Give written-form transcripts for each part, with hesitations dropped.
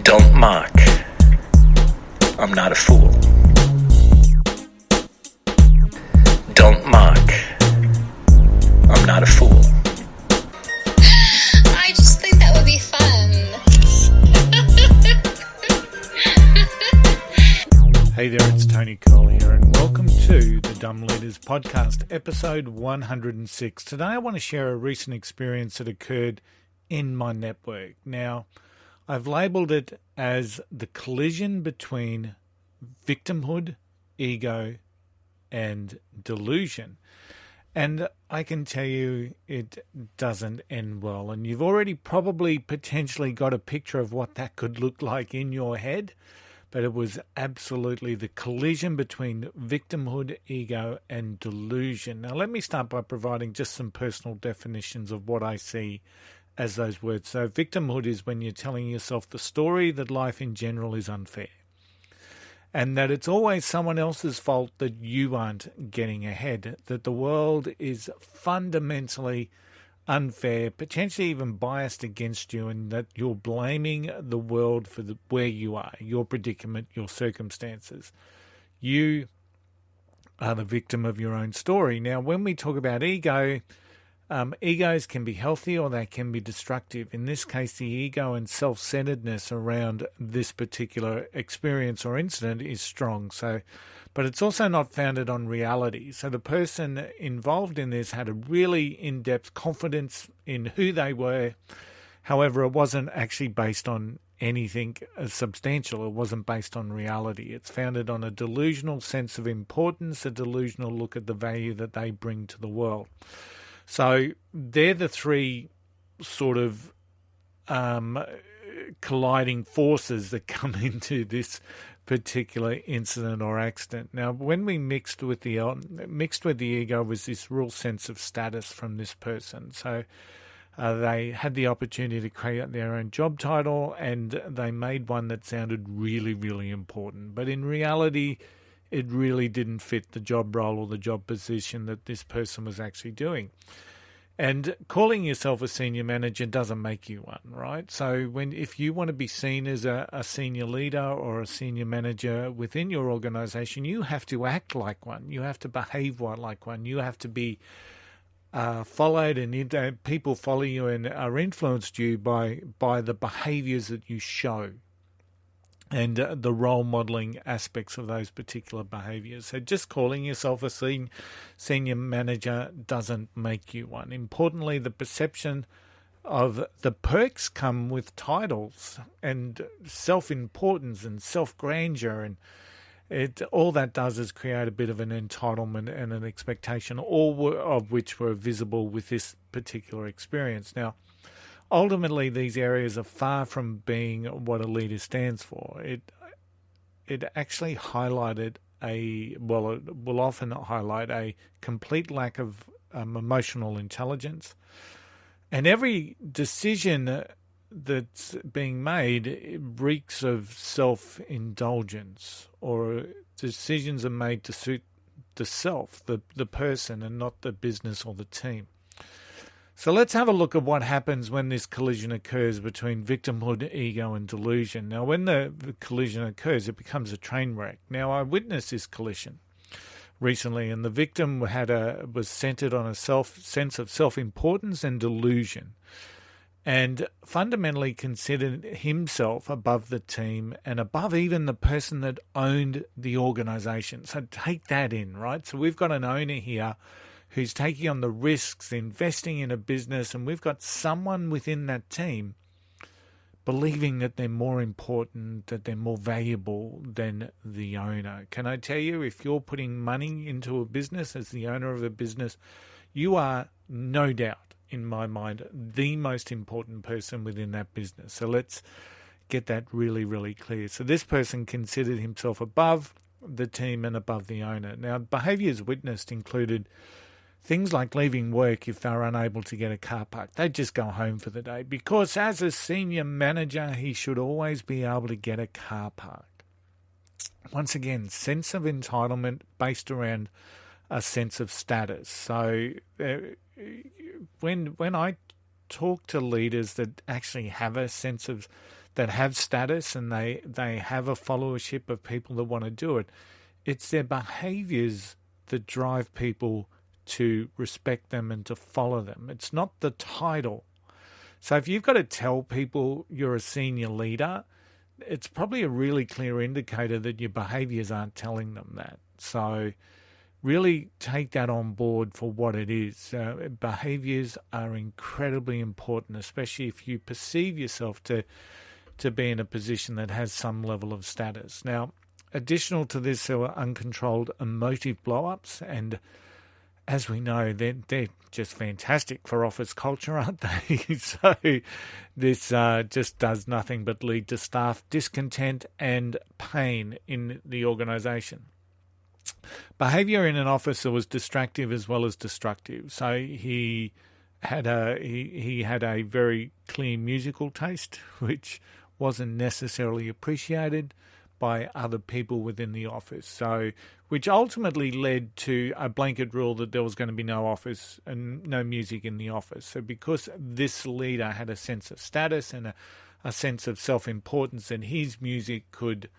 Don't mock. I'm not a fool. Don't mock. I'm not a fool. I just think that would be fun. Hey there, it's Tony Cole here, and welcome to the Dumb Leaders Podcast, episode 106. Today I want to share a recent experience that occurred in my network. Now, I've labelled it as the collision between victimhood, ego, and delusion. And I can tell you it doesn't end well. And you've already probably potentially got a picture of what that could look like in your head. But it was absolutely the collision between victimhood, ego, and delusion. Now, let me start by providing just some personal definitions of what I see as those words. So victimhood is when you're telling yourself the story that life in general is unfair and that it's always someone else's fault that you aren't getting ahead, that the world is fundamentally unfair, potentially even biased against you, and that you're blaming the world for where you are, your predicament, your circumstances. You are the victim of your own story. Now, when we talk about ego, egos can be healthy or they can be destructive. In this case, the ego and self-centredness around this particular experience or incident is strong. But it's also not founded on reality. So the person involved in this had a really in-depth confidence in who they were. However, it wasn't actually based on anything substantial. It wasn't based on reality. It's founded on a delusional sense of importance, a delusional look at the value that they bring to the world. So they're the three sort of colliding forces that come into this particular incident or accident. Now, when we mixed with the ego was this real sense of status from this person. So they had the opportunity to create their own job title, and they made one that sounded really, really important. But in reality, it really didn't fit the job role or the job position that this person was actually doing. And calling yourself a senior manager doesn't make you one, right? So if you want to be seen as a senior leader or a senior manager within your organization, you have to act like one. You have to behave like one. You have to be followed, and people follow you and are influenced you by the behaviors that you show and the role modeling aspects of those particular behaviors. So just calling yourself a senior manager doesn't make you one. Importantly, the perception of the perks come with titles and self-importance and self-grandeur, and all that does is create a bit of an entitlement and an expectation, all of which were visible with this particular experience. Now, ultimately, these areas are far from being what a leader stands for. It actually highlighted it will often highlight a complete lack of emotional intelligence. And every decision that's being made reeks of self-indulgence, or decisions are made to suit the self, the person, and not the business or the team. So let's have a look at what happens when this collision occurs between victimhood, ego, and delusion. Now, when the collision occurs, it becomes a train wreck. Now, I witnessed this collision recently, and the victim was centered on a sense of self-importance and delusion, and fundamentally considered himself above the team and above even the person that owned the organization. So take that in, right? So we've got an owner here who's taking on the risks, investing in a business, and we've got someone within that team believing that they're more important, that they're more valuable than the owner. Can I tell you, if you're putting money into a business as the owner of a business, you are no doubt, in my mind, the most important person within that business. So let's get that really, really clear. So this person considered himself above the team and above the owner. Now, behaviours witnessed included things like leaving work if they're unable to get a car park. They'd just go home for the day because as a senior manager, he should always be able to get a car park. Once again, sense of entitlement based around a sense of status. So when I talk to leaders that actually have a sense of that have status and they have a followership of people that want to do it. It's their behaviors that drive people to respect them and to follow them. It's not the title. So if you've got to tell people you're a senior leader, it's probably a really clear indicator that your behaviors aren't telling them that. So really take that on board for what it is. Behaviors are incredibly important, especially if you perceive yourself to be in a position that has some level of status. Now, additional to this, there were uncontrolled emotive blow-ups, and as we know, they're just fantastic for office culture, aren't they? So this just does nothing but lead to staff discontent and pain in the organisation. Behaviour in an office that was distractive as well as destructive. So he had a very clear musical taste, which wasn't necessarily appreciated by other people within the office. So, which ultimately led to a blanket rule that there was going to be no office and no music in the office. So because this leader had a sense of status and a sense of self-importance, and his music could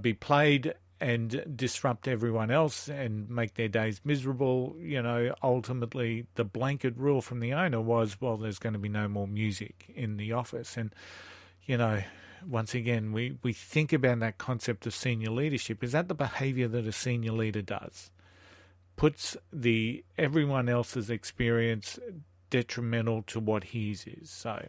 be played and disrupt everyone else and make their days miserable, ultimately the blanket rule from the owner was, well, there's going to be no more music in the office. And, once again, we think about that concept of senior leadership. Is that the behavior that a senior leader does? Puts everyone else's experience detrimental to what his is. So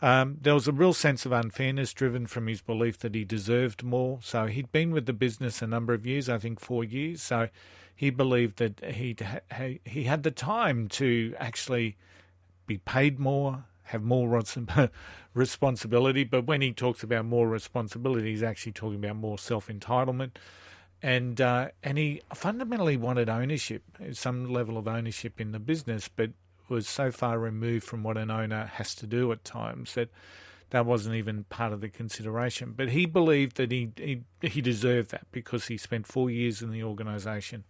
there was a real sense of unfairness driven from his belief that he deserved more. So he'd been with the business a number of years, I think 4 years. So he believed that he had the time to actually be paid more, have more responsibility. But when he talks about more responsibility, he's actually talking about more self-entitlement. And he fundamentally wanted ownership, some level of ownership in the business, but was so far removed from what an owner has to do at times that wasn't even part of the consideration. But he believed that he deserved that because he spent 4 years in the organisation.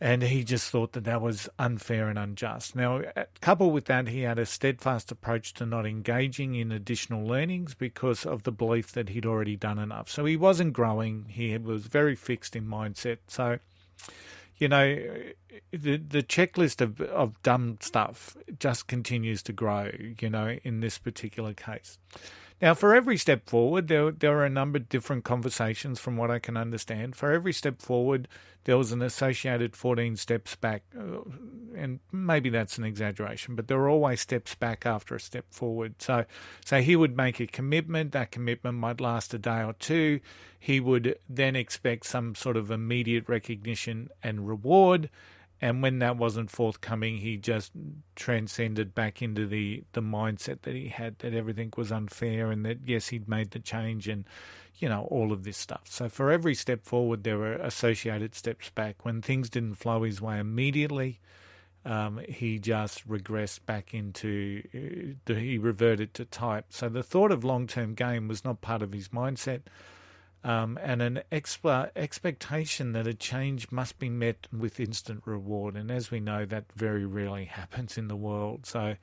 And he just thought that was unfair and unjust. Now, coupled with that, he had a steadfast approach to not engaging in additional learnings because of the belief that he'd already done enough. So he wasn't growing. He was very fixed in mindset. So, the checklist of dumb stuff just continues to grow, in this particular case. Now, for every step forward, there are a number of different conversations from what I can understand. For every step forward, there was an associated 14 steps back. And maybe that's an exaggeration, but there were always steps back after a step forward. So he would make a commitment. That commitment might last a day or two. He would then expect some sort of immediate recognition and reward. And when that wasn't forthcoming, he just transcended back into the mindset that he had, that everything was unfair and that, yes, he'd made the change and, all of this stuff. So for every step forward, there were associated steps back. When things didn't flow his way immediately, he just regressed back into, he reverted to type. So the thought of long-term gain was not part of his mindset. And an expectation that a change must be met with instant reward. And as we know, that very rarely happens in the world. So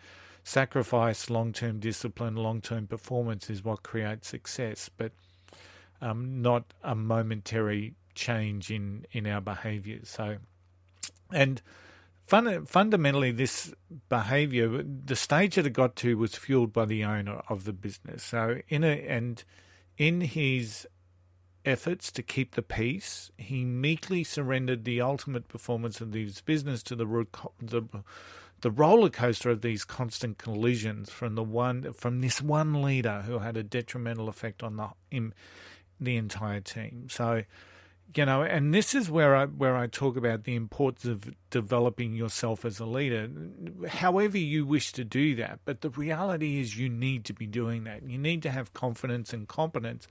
sacrifice, long-term discipline, long-term performance is what creates success, but not a momentary change in our behaviours. So, and fundamentally, this behaviour, the stage that it got to was fueled by the owner of the business. So in his efforts to keep the peace, he meekly surrendered the ultimate performance of his business to the roller coaster of these constant collisions from this one leader who had a detrimental effect on the entire team. So, and this is where I talk about the importance of developing yourself as a leader, however you wish to do that. But the reality is you need to be doing that. You need to have confidence and competence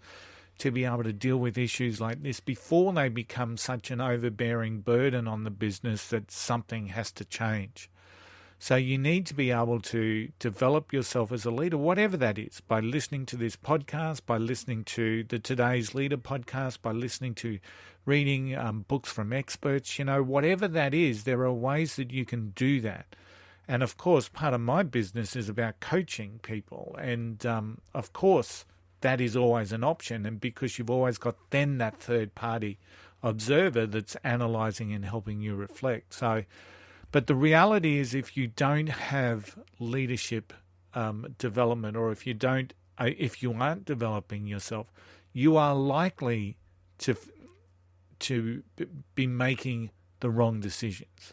to be able to deal with issues like this before they become such an overbearing burden on the business that something has to change. So you need to be able to develop yourself as a leader, whatever that is, by listening to this podcast, by listening to the Today's Leader podcast, by listening to reading books from experts, whatever that is, there are ways that you can do that. And of course, part of my business is about coaching people. And of course, that is always an option. And because you've always got then that third party observer that's analysing and helping you reflect. So, but the reality is, if you don't have leadership development, or if you aren't developing yourself, you are likely to be making the wrong decisions.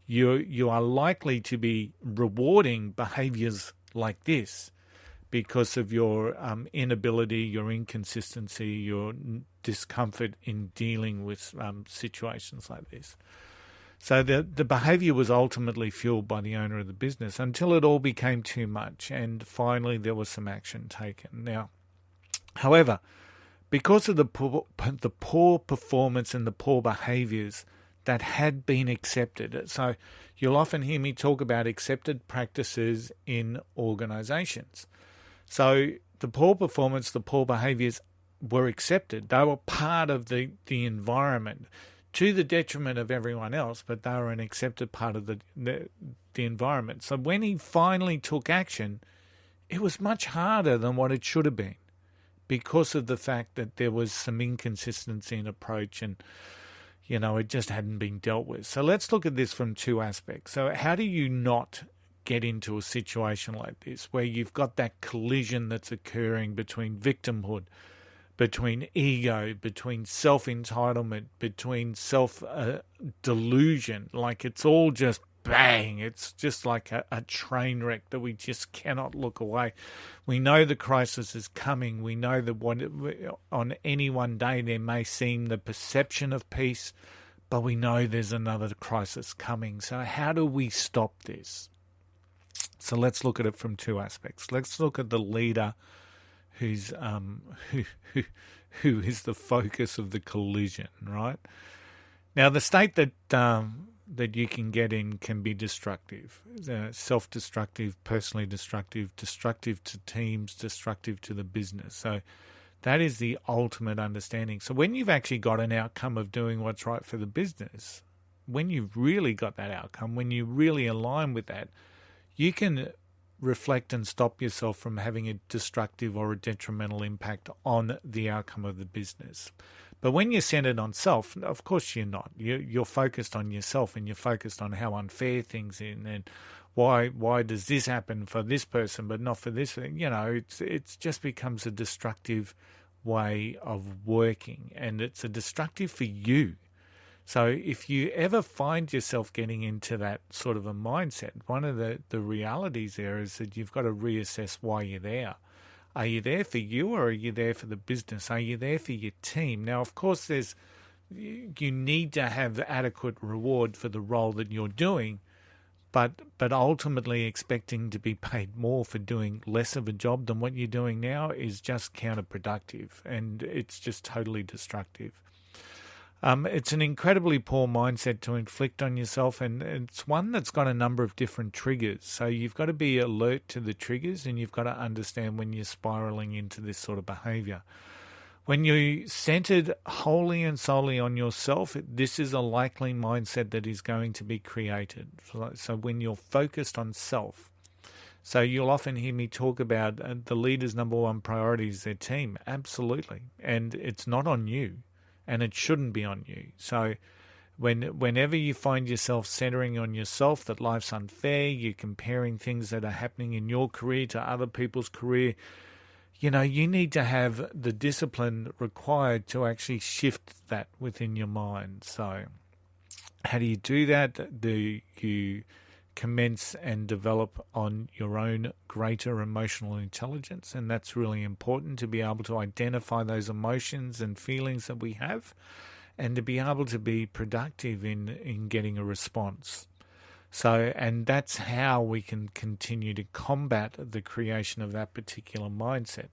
You are likely to be rewarding behaviours like this because of your inability, your inconsistency, your discomfort in dealing with situations like this. So the behaviour was ultimately fueled by the owner of the business until it all became too much, and finally there was some action taken. Now, however, because of the poor performance and the poor behaviours that had been accepted. So you'll often hear me talk about accepted practices in organisations. So the poor performance, the poor behaviours were accepted. They were part of the environment to the detriment of everyone else, but they were an accepted part of the environment. So when he finally took action, it was much harder than what it should have been because of the fact that there was some inconsistency in approach and it just hadn't been dealt with. So let's look at this from two aspects. So how do you not get into a situation like this where you've got that collision that's occurring between victimhood, between ego, between self-entitlement, between self-delusion? Like it's all just bang. It's just like a train wreck that we just cannot look away. We know the crisis is coming. We know that on any one day there may seem the perception of peace, but we know there's another crisis coming. So how do we stop this? So let's look at it from two aspects. Let's look at the leader who's who is the focus of the collision, right? Now, the state that you can get in can be destructive, self-destructive, personally destructive, destructive to teams, destructive to the business. So that is the ultimate understanding. So when you've actually got an outcome of doing what's right for the business, when you've really got that outcome, when you really align with that, you can reflect and stop yourself from having a destructive or a detrimental impact on the outcome of the business. But when you're centered on self, of course you're not. You're focused on yourself, and you're focused on how unfair things are, and why does this happen for this person but not for this? It just becomes a destructive way of working, and it's a destructive for you. So if you ever find yourself getting into that sort of a mindset, one of the realities there is that you've got to reassess why you're there. Are you there for you, or are you there for the business? Are you there for your team? Now, of course, you need to have adequate reward for the role that you're doing, but ultimately expecting to be paid more for doing less of a job than what you're doing now is just counterproductive, and it's just totally destructive. It's an incredibly poor mindset to inflict on yourself, and it's one that's got a number of different triggers. So you've got to be alert to the triggers, and you've got to understand when you're spiraling into this sort of behavior. When you're centered wholly and solely on yourself, this is a likely mindset that is going to be created. So when you're focused on self, so you'll often hear me talk about the leader's number one priority is their team. Absolutely. And it's not on you. And it shouldn't be on you. So whenever you find yourself centering on yourself, that life's unfair, you're comparing things that are happening in your career to other people's career, you need to have the discipline required to actually shift that within your mind. So how do you do that? Do you commence and develop on your own greater emotional intelligence? And that's really important, to be able to identify those emotions and feelings that we have, and to be able to be productive in getting a response. So, and that's how we can continue to combat the creation of that particular mindset.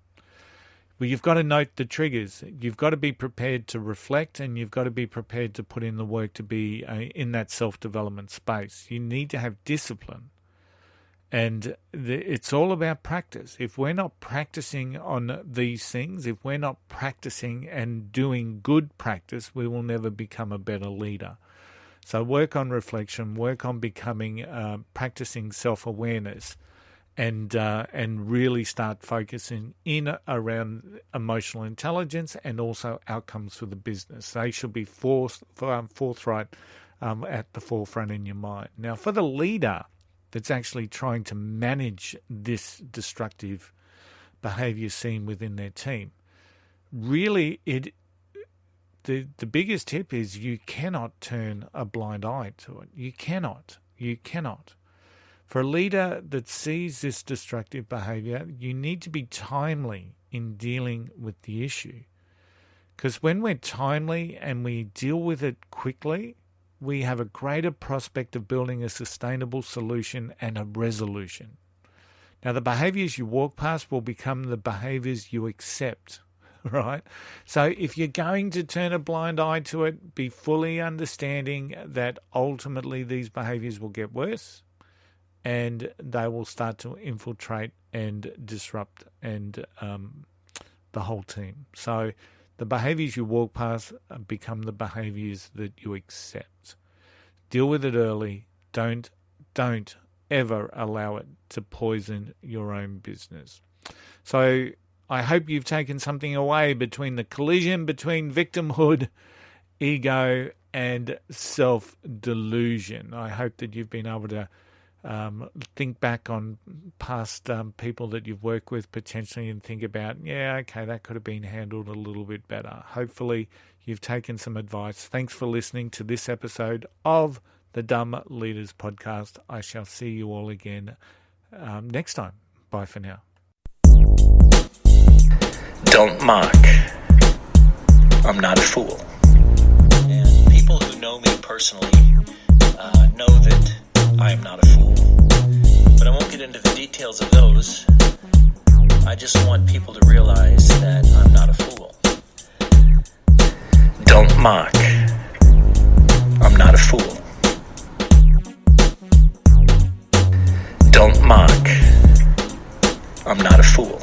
Well, you've got to note the triggers. You've got to be prepared to reflect, and you've got to be prepared to put in the work to be in that self-development space. You need to have discipline. And it's all about practice. If we're not practicing on these things, if we're not practicing and doing good practice, we will never become a better leader. So work on reflection, work on becoming, practicing self-awareness, and really start focusing in around emotional intelligence and also outcomes for the business. They should be forthright at the forefront in your mind. Now, for the leader that's actually trying to manage this destructive behavior seen within their team, really the biggest tip is you cannot turn a blind eye to it. You cannot. For a leader that sees this destructive behavior, you need to be timely in dealing with the issue. Because when we're timely and we deal with it quickly, we have a greater prospect of building a sustainable solution and a resolution. Now, the behaviors you walk past will become the behaviors you accept, right? So if you're going to turn a blind eye to it, be fully understanding that ultimately these behaviors will get worse and they will start to infiltrate and disrupt and the whole team. So the behaviors you walk past become the behaviors that you accept. Deal with it early. Don't ever allow it to poison your own business. So I hope you've taken something away between the collision between victimhood, ego, and self-delusion. I hope that you've been able to think back on past people that you've worked with potentially and think about, okay, that could have been handled a little bit better. Hopefully you've taken some advice. Thanks for listening to this episode of the Dumb Leaders Podcast. I shall see you all again next time. Bye for now. Don't mock. I'm not a fool. And people who know me personally know that I am not a fool. But I won't get into the details of those. I just want people to realize that I'm not a fool. Don't mock. I'm not a fool. Don't mock. I'm not a fool.